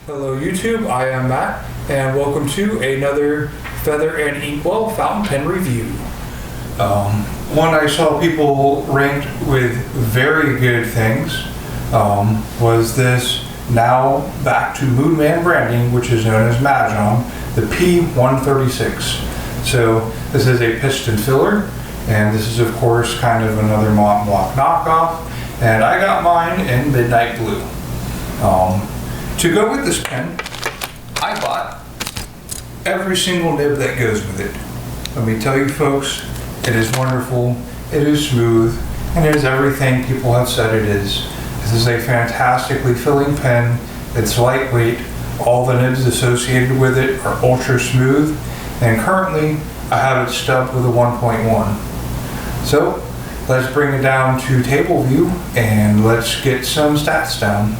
Hello YouTube, I am Matt, and welcome to another Feather and Inkwell fountain pen review. One I saw people ranked with very good things was this now back to Moonman branding, which is known as Mahjong, the P136. So this is a piston filler, and this is of course kind of another Mont Blanc knockoff, and I got mine in midnight blue. To go with this pen, I bought every single nib that goes with it. Let me tell you folks, it is wonderful, it is smooth, and it is everything people have said it is. This is a fantastically filling pen, it's lightweight, all the nibs associated with it are ultra smooth, and currently I have it stubbed with a 1.1. So let's bring it down to table view and let's get some stats down.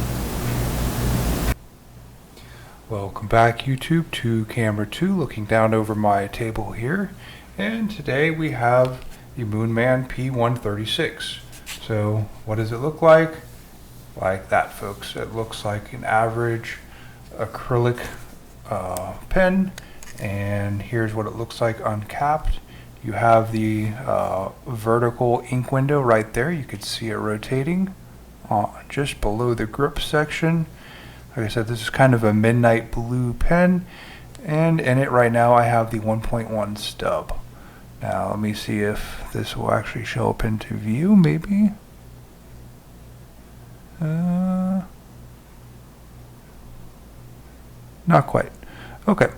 Welcome back YouTube to camera 2, looking down over my table here, and today we have the Moonman P136. So what does it look like? Like that folks, it looks like an average acrylic pen, and here's what it looks like uncapped. You have the vertical ink window right there, you can see it rotating just below the grip section. Like I said, this is kind of a midnight blue pen, and in it right now I have the 1.1 stub. Now let me see if this will actually show up into view, maybe. Not quite. Okay,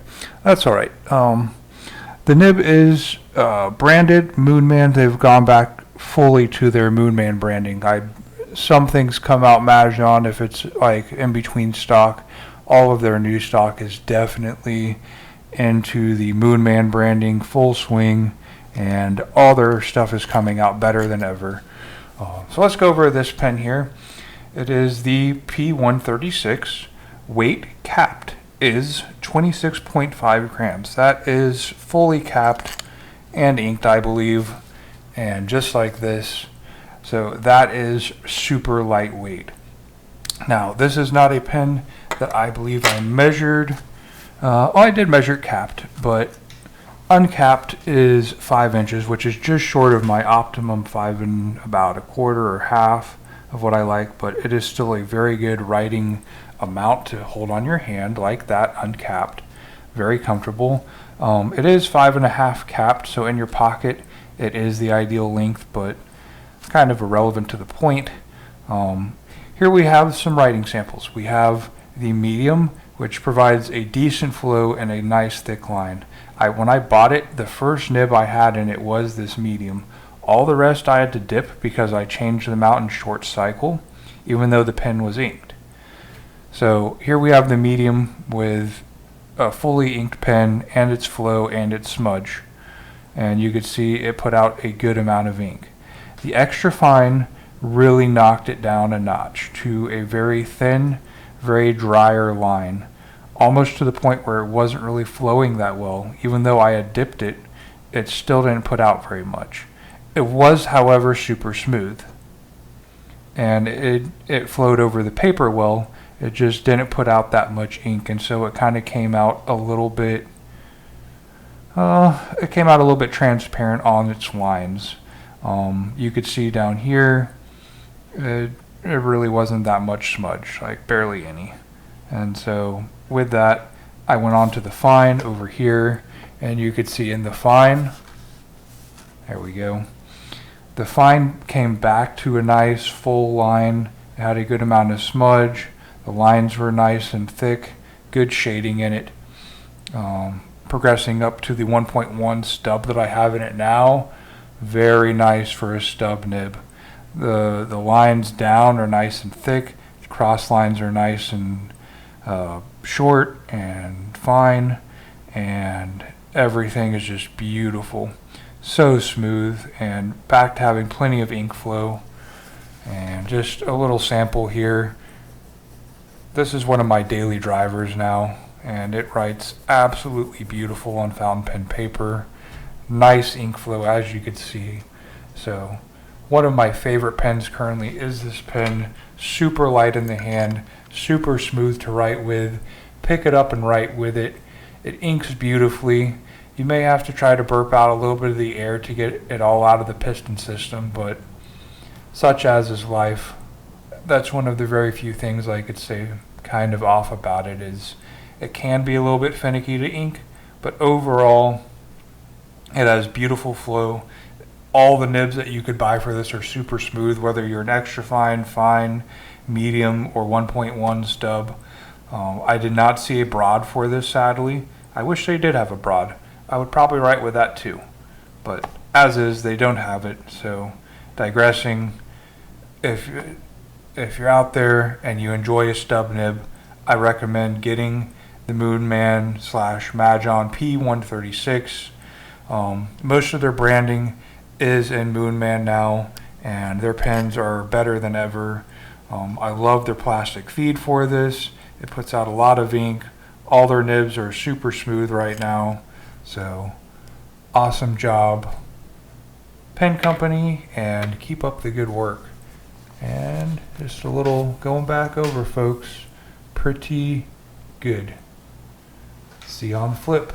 that's alright. The nib is branded Moonman. They've gone back fully to their Moonman branding. Some things come out Mahjong if it's like in between stock. All of their new stock is definitely into the Moonman branding, full swing, and all their stuff is coming out better than ever. So let's go over this pen here. It is the P136. Weight capped is 26.5 grams. That is fully capped and inked, I believe, and just like this. So that is super lightweight. Now this is not a pen that I believe I measured. Well, I did measure capped, but uncapped is 5 inches, which is just short of my optimum 5 and about a quarter or half of what I like, but it is still a very good writing amount to hold on your hand like that uncapped. Very comfortable. It is 5.5 capped, so in your pocket it is the ideal length, but kind of irrelevant to the point. Here we have some writing samples. We have the medium, which provides a decent flow and a nice thick line. When I bought it, the first nib I had in it was this medium. All the rest I had to dip because I changed them out in short cycle, even though the pen was inked. So here we have the medium with a fully inked pen and its flow and its smudge. And you could see it put out a good amount of ink. The extra fine really knocked it down a notch to a very thin, very drier line, almost to the point where it wasn't really flowing that well. Even though I had dipped it, it still didn't put out very much. It was, however, super smooth, and it flowed over the paper well. It just didn't put out that much ink, and so it kind of came out a little bit transparent on its lines. You could see down here, it really wasn't that much smudge, like barely any. And so with that, I went on to the fine over here, and you could see in the fine, there we go. The fine came back to a nice full line. It had a good amount of smudge. The lines were nice and thick, good shading in it. Progressing up to the 1.1 stub that I have in it now, very nice for a stub nib. The lines down are nice and thick. The cross lines are nice and short and fine, and everything is just beautiful. So smooth, and back to having plenty of ink flow. And just a little sample here. This is one of my daily drivers now, and it writes absolutely beautiful on fountain pen paper. Nice ink flow, as you could see. So One of my favorite pens currently is this pen. Super light in the hand, super smooth to write with. Pick it up and write with it. It inks beautifully. You may have to try to burp out a little bit of the air to get it all out of the piston system, but such as is life. That's one of the very few things I could say kind of off about it, is it can be a little bit finicky to ink, but overall it has beautiful flow. All the nibs that you could buy for this are super smooth, whether you're an extra fine, medium, or 1.1 stub. I did not see a broad for this, sadly. I wish they did have a broad. I would probably write with that too. But as is, they don't have it. So digressing, if you're out there and you enjoy a stub nib, I recommend getting the Moonman / Majon P136. Most of their branding is in Moonman now, and their pens are better than ever. I love their plastic feed for this. It puts out a lot of ink. All their nibs are super smooth right now. So awesome job, pen company, and keep up the good work. And just a little going back over, folks. Pretty good. See you on the flip.